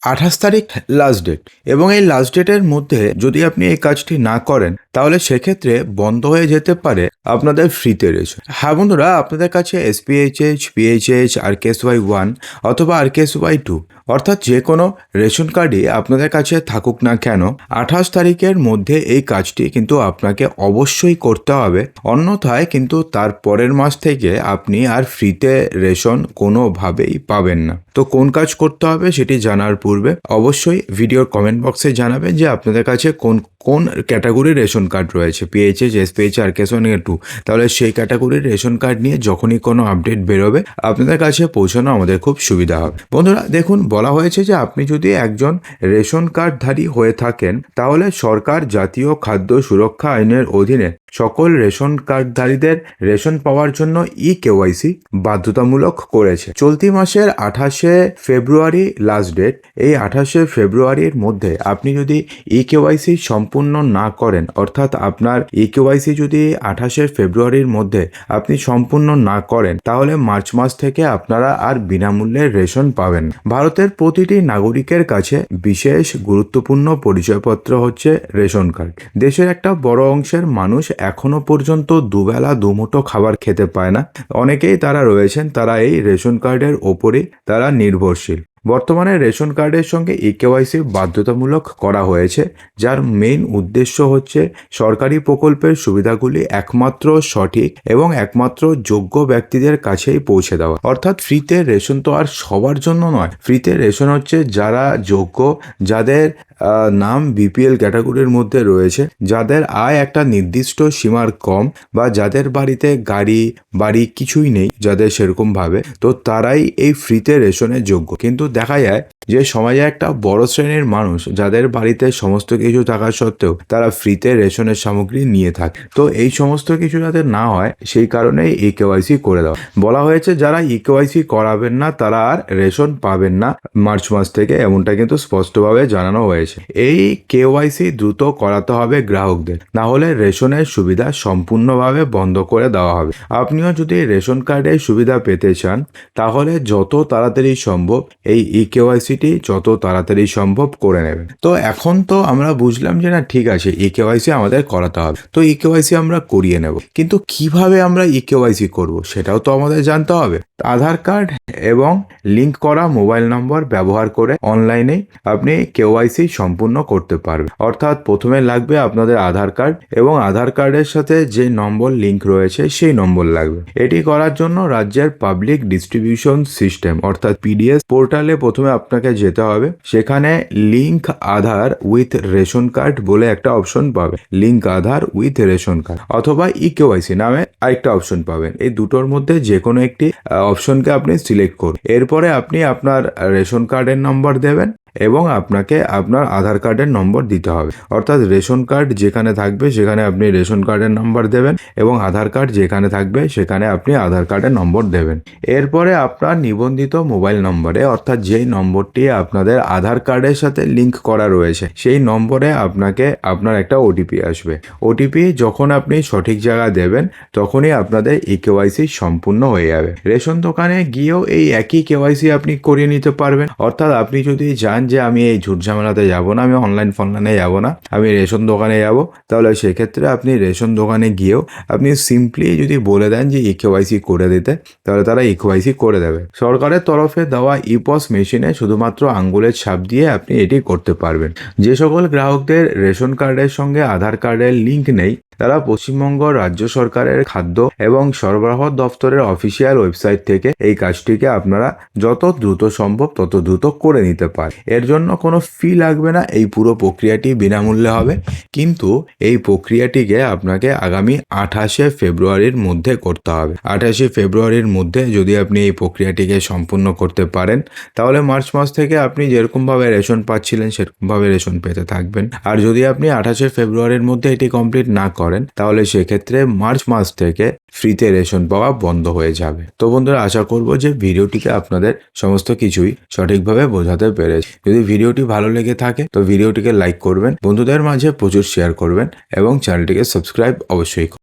28 তারিখ last date, এবং এই লাস্ট ডেটের মধ্যে যদি আপনি এই কাজটি না করেন তাহলে সেক্ষেত্রে বন্ধ হয়ে যেতে পারে আপনাদের ফ্রিতে রেশন। হ্যাঁ বন্ধুরা, আপনাদের কাছে এসপিএইচএইচ, পিএইচএইচ, RKSY 1 অথবা RKSY 2 অর্থাৎ যে কোনো রেশন কার্ডই আপনাদের কাছে থাকুক না কেন, 28 তারিখের মধ্যে এই কাজটি কিন্তু আপনাকে অবশ্যই করতে হবে। অন্যথায় কিন্তু তার পরের মাস থেকে আপনি আর ফ্রিতে রেশন কোনোভাবেই পাবেন না। তো কোন কাজ করতে হবে সেটি জানার পূর্বে অবশ্যই ভিডিওর কমেন্ট বক্সে জানাবেন যে আপনাদের কাছে কোন কোন ক্যাটাগরির রেশন কার্ড রয়েছে, পিএইচএইচ, এসপিএইচ, RKSY 2। তাহলে সেই ক্যাটাগরির রেশন কার্ড নিয়ে যখনই কোনো আপডেট বেরোবে আপনাদের কাছে পৌঁছানো আমাদের খুব সুবিধা হবে। বন্ধুরা দেখুন, বলা হয়েছে যে আপনি যদি একজন রেশন কার্ডধারী হয়ে থাকেন তাহলে সরকার জাতীয় খাদ্য সুরক্ষা আইনের অধীনে সকল রেশন কার্ডধারীদের রেশন পাওয়ার জন্য KYC বাধ্যতামূলক করেছে। চলতি মাসের 28শে ফেব্রুয়ারি লাস্ট ডেট। এই 28শে ফেব্রুয়ারির মধ্যে আপনি যদি KYC সম্পূর্ণ না করেন, অর্থাৎ আপনার KYC যদি 28শে ফেব্রুয়ারির মধ্যে আপনি সম্পূর্ণ না করেন তাহলে মার্চ মাস থেকে আপনারা আর বিনামূল্যে রেশন পাবেন। ভারতের প্রতিটি নাগরিকের কাছে বিশেষ গুরুত্বপূর্ণ পরিচয়পত্র হচ্ছে রেশন কার্ড। দেশের একটা বড় অংশের মানুষ এখনো পর্যন্ত দুবেলা দুমুঠো খাবার খেতে পায় না। অনেকেই তারা রয়েছেন, তারা এই রেশন কার্ডের ওপরেই তারা নির্ভরশীল। বর্তমানে রেশন কার্ডের সঙ্গে KYC বাধ্যতামূলক করা হয়েছে, যার মেইন উদ্দেশ্য হচ্ছে সরকারি প্রকল্পের সুবিধাগুলি একমাত্র সঠিক এবং একমাত্র যোগ্য ব্যক্তিদের কাছেই পৌঁছে দেওয়া। অর্থাৎ ফ্রিতে রেশন তো আর সবার জন্য নয়, ফ্রিতে রেশন হচ্ছে যারা যোগ্য, যাদের নাম BPL ক্যাটাগরির মধ্যে রয়েছে, যাদের আয় একটা নির্দিষ্ট সীমার কম, বা যাদের বাড়িতে বাড়ি কিছুই নেই যাদের সেরকমভাবে, তো তারাই এই ফ্রিতে রেশনের যোগ্য। কিন্তু দেখা যায় যে সমাজে একটা বড় শ্রেণীর মানুষ যাদের বাড়িতে সমস্ত কিছু থাকা সত্ত্বেও তারা ফ্রিতে রেশনের সামগ্রী নিয়ে থাকে। তো এই সমস্ত কিছু যাতে না হয় সেই কারণেই KYC করে দেওয়া। বলা হয়েছে যারা KYC করাবেন না তারা আর রেশন পাবেন না মার্চ মাস থেকে, এমনটা কিন্তু স্পষ্টভাবে জানানো হয়েছে। এই KYC দ্রুত করাতে হবে গ্রাহকদের, না হলে রেশনের সুবিধা সম্পূর্ণভাবে বন্ধ করে দেওয়া হবে। আপনিও যদি রেশন কার্ডের সুবিধা পেতে চান তাহলে যত তাড়াতাড়ি সম্ভব এই KYCটি যত তাড়াতাড়ি সম্ভব করে নেবেন। তো এখন তো আমরা বুঝলাম যে না ঠিক আছে, KYC আমাদের করাতে হবে, তো KYC আমরা করিয়ে নেব। কিন্তু কিভাবে আমরা KYC করব সেটাও তো আমাদের জানতে হবে। আধার কার্ড এবং লিঙ্ক করা মোবাইল নম্বর ব্যবহার করে অনলাইনেই আপনি KYC সম্পূর্ণ করতে পারবেন। অর্থাৎ প্রথমে লাগবে আপনাদের আধার কার্ড, এবং আধার কার্ডের সাথে যে নম্বর লিঙ্ক রয়েছে সেই নম্বর লাগবে। এটি করার জন্য রাজ্যের পাবলিক ডিস্ট্রিবিউশন সিস্টেম অর্থাৎ PDS পোর্টালে প্রথমে আপনাকে যেতে হবে। সেখানে link Aadhaar with ration card বলে একটা অপশন পাবে, link Aadhaar with ration card, অথবা KYC নামে আরেকটা অপশন পাবেন। এই দুটোর মধ্যে যে কোনো একটি অপশনকে আপনি সিলেক্ট করুন। এরপরে আপনি আপনার রেশন কার্ডের নম্বর দেবেন এবং আপনাকে আপনার আধার কার্ডের নম্বর দিতে হবে। অর্থাৎ রেশন কার্ড যেখানে থাকবে সেখানে আপনি রেশন কার্ডের নম্বর দেবেন, এবং আধার কার্ড যেখানে থাকবে সেখানে আপনি আধার কার্ডের নম্বর দেবেন। এরপরে আপনার নিবন্ধিত মোবাইল নম্বরে, অর্থাৎ যেই নম্বরটি আপনাদের আধার কার্ডের সাথে লিঙ্ক করা রয়েছে সেই নম্বরে আপনাকে আপনার একটা OTP আসবে। OTP যখন আপনি সঠিক জায়গায় দেবেন তখনই আপনাদের KYC সম্পূর্ণ হয়ে যাবে। রেশন দোকানে গিয়েও এই একই KYC আপনি করিয়ে নিতে পারবেন। অর্থাৎ আপনি যদি চান যে আমি এই ঝুট ঝামেলাতে যাবো না, আমি অনলাইনে যাবো না, আমি রেশন দোকানে যাব, তাহলে সেক্ষেত্রে আপনি রেশন দোকানে গিয়েও আপনি সিম্পলি যদি বলে দেন যে KYC করে দিতে, তাহলে তারা KYC করে দেবে। সরকারের তরফে দেওয়া POS মেশিনে শুধুমাত্র আঙ্গুলের ছাপ দিয়ে আপনি এটি করতে পারবেন। যে সকল গ্রাহকদের রেশন কার্ডের সঙ্গে আধার কার্ডের লিঙ্ক নেই তারা পশ্চিমবঙ্গ রাজ্য সরকারের খাদ্য এবং সরবরাহ দপ্তরের অফিসিয়াল ওয়েবসাইট থেকে এই কাজটিকে আপনারা যত দ্রুত সম্ভব তত দ্রুত করে নিতে পারেন। এর জন্য কোনো ফি লাগবে না, এই পুরো প্রক্রিয়াটি বিনামূল্যে হবে। কিন্তু এই প্রক্রিয়াটিকে আপনাকে আগামী 28শে ফেব্রুয়ারির মধ্যে করতে হবে। 28শে ফেব্রুয়ারির মধ্যে যদি আপনি এই প্রক্রিয়াটিকে সম্পূর্ণ করতে পারেন তাহলে মার্চ মাস থেকে আপনি যেরকমভাবে রেশন পাচ্ছিলেন সেরকমভাবে রেশন পেতে থাকবেন। আর যদি আপনি 28শে ফেব্রুয়ারির মধ্যে এটি কমপ্লিট না করেন তাহলে সেক্ষেত্রে মার্চ মাস থেকে ফ্রিতে রেশন পাওয়া বন্ধ হয়ে যাবে। তো বন্ধুরা, আশা করব যে ভিডিওটিকে আপনাদের সমস্ত কিছুই সঠিকভাবে বোঝাতে পেরেছি। যদি ভিডিওটি ভালো লেগে থাকে তো ভিডিওটিকে লাইক করবেন, বন্ধুদের মাঝে প্রচুর শেয়ার করবেন এবং চ্যানেলটিকে সাবস্ক্রাইব অবশ্যই করবেন।